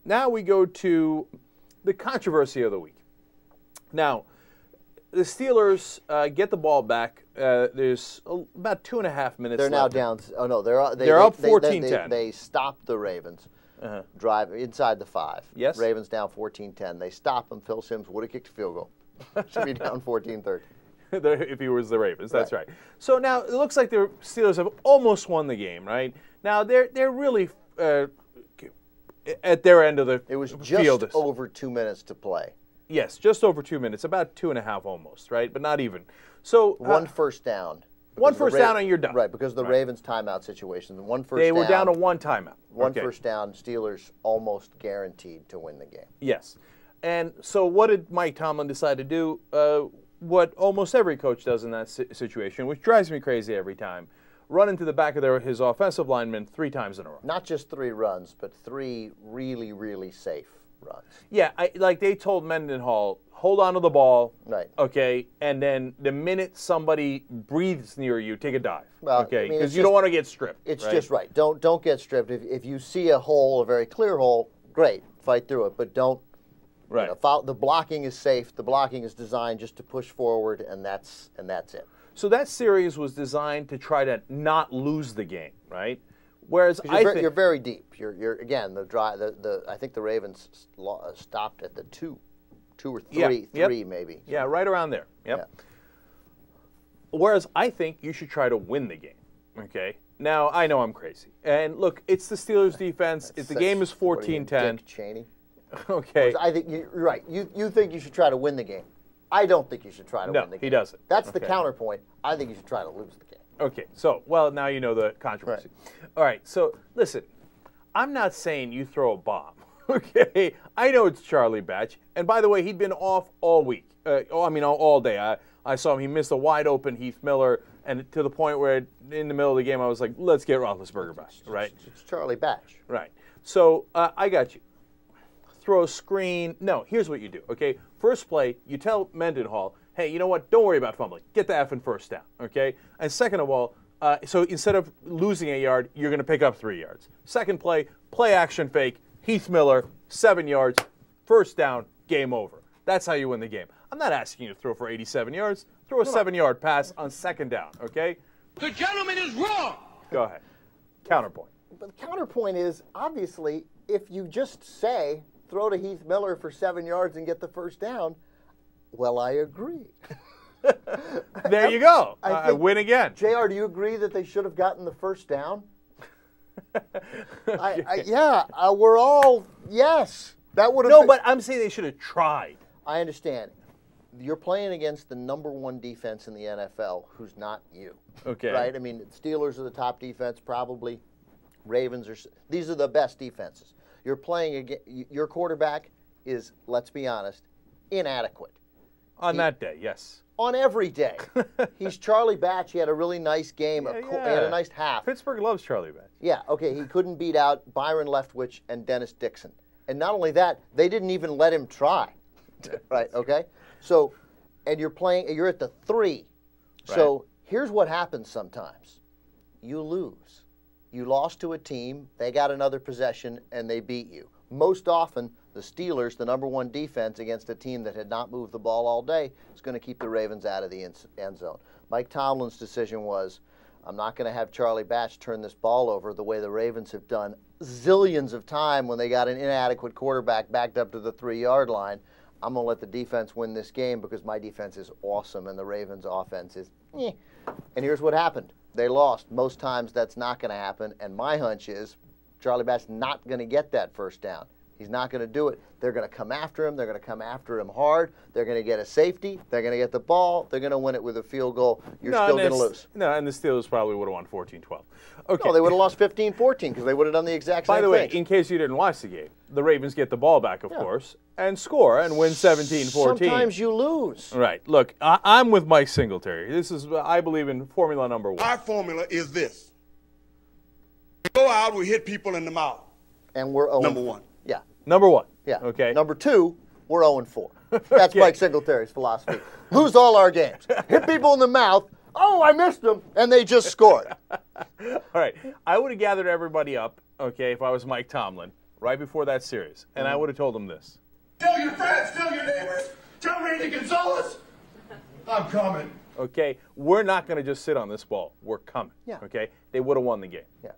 now we go to the controversy of the week. Now, the Steelers get the ball back. There's about 2.5 minutes They're left. now down. Oh, no. They're up 14-10. They stopped the Ravens. Drive inside the 5. Yes. Ravens down 14-10. They stop them. Phil Simms would have kicked a field goal. Should be down 14-13. If he was the Ravens, that's right. So now it looks like the Steelers have almost won the game, right? Now they're really at their end of the field. It was just over 2 minutes to play. Yes, just over 2 minutes, about 2.5 almost, right? But not even. So one first down. One first down and you're done. Right, because of the Ravens timeout situation. One first they down. were down to one timeout. One first down, Steelers almost guaranteed to win the game. Yes. And so what did Mike Tomlin decide to do? What almost every coach does in that situation, which drives me crazy every time, run into the back of his offensive linemen 3 times in a row. Not just 3 runs, but 3 really, really safe runs. Yeah, like they told Mendenhall, hold on to the ball, right? Okay, and then the minute somebody breathes near you, take a dive, well, okay, because you don't want to get stripped. It's just right. Don't get stripped. If you see a hole, a very clear hole, great, fight through it, but don't. Right. The blocking is safe. The blocking is designed just to push forward, and that's it. So that series was designed to try to not lose the game, right? Whereas you're very deep. You're again I think the Ravens stopped at the 2 or 3 maybe. Yeah, right around there. Yep. Yeah. Whereas I think you should try to win the game. Okay. Now I know I'm crazy, and look, it's the Steelers' defense. If the game is 14-10. Dick Cheney. Okay. I think you're right. You think you should try to win the game. I don't think you should try to win the game. No, he doesn't. That's the counterpoint. I think you should try to lose the game. Okay. So, well, now you know the controversy. Right. All right. So, listen, I'm not saying you throw a bomb. Okay. I know it's Charlie Batch. And by the way, he'd been off all week. All day. I saw him. He missed a wide open Heath Miller. And to the point where in the middle of the game, I was like, let's get Roethlisberger back. Right. It's Charlie Batch. Right. So, I got you. Throw a screen. No, here's what you do, okay? First play, you tell Mendenhall, hey, you know what? Don't worry about fumbling. Get the effing first down, okay? And second of all, so instead of losing a yard, you're going to pick up 3 yards. Second play action fake, Heath Miller, 7 yards, first down, game over. That's how you win the game. I'm not asking you to throw for 87 yards. Throw a 7-yard pass on second down, okay? The gentleman is wrong. Go ahead. Counterpoint. But the counterpoint is, obviously, if you just say, throw to Heath Miller for 7 yards and get the first down, well, I agree. There you go. I win again. JR, do you agree that they should have gotten the first down? We're all, yes. That would have No, but I'm saying they should have tried. I understand. You're playing against the #1 defense in the NFL, who's not you. Okay. Right? I mean, Steelers are the top defense, probably. Ravens are. These are the best defenses. You're playing again. Your quarterback is, let's be honest, inadequate. On that day, yes. On every day. He's Charlie Batch. He had a really nice game. He had a nice half. Pittsburgh loves Charlie Batch. Yeah, okay. He couldn't beat out Byron Leftwich and Dennis Dixon. And not only that, they didn't even let him try. Right, okay? So, and you're at the 3. Right. So here's what happens sometimes. You lose. You lost to a team, they got another possession, and they beat you. Most often, the Steelers, the #1 defense against a team that had not moved the ball all day, is going to keep the Ravens out of the end zone. Mike Tomlin's decision was, I'm not going to have Charlie Batch turn this ball over the way the Ravens have done zillions of time when they got an inadequate quarterback backed up to the 3-yard line. I'm going to let the defense win this game because my defense is awesome and the Ravens' offense is eh. And here's what happened. They lost. Most times that's not going to happen, and my hunch is Charlie Batch's not going to get that first down. He's not going to do it. They're going to come after him. They're going to come after him hard. They're going to get a safety. They're going to get the ball. They're going to win it with a field goal. You're still going to lose. No, and the Steelers probably would have won 14-12. Okay. No, they would have lost 15-14 because they would have done the exact same thing. By the way, in case you didn't watch the game, the Ravens get the ball back, of course, and score and win 17-14. Sometimes you lose. Right. Look, I'm with Mike Singletary. This is, I believe in formula #1. Our formula is this. We go out, we hit people in the mouth. And we're #1. Yeah. #1. Yeah. Okay. #2, we're 0-4. That's Mike Singletary's philosophy. Lose all our games. Hit people in the mouth. Oh, I missed them. And they just scored. All right. I would have gathered everybody up, okay, if I was Mike Tomlin, right before that series, and I would have told them this. Tell your friends, tell your neighbors, tell Randy Gonzalez, I'm coming. Okay, we're not going to just sit on this ball. We're coming. Yeah. Okay, they would have won the game. Yeah.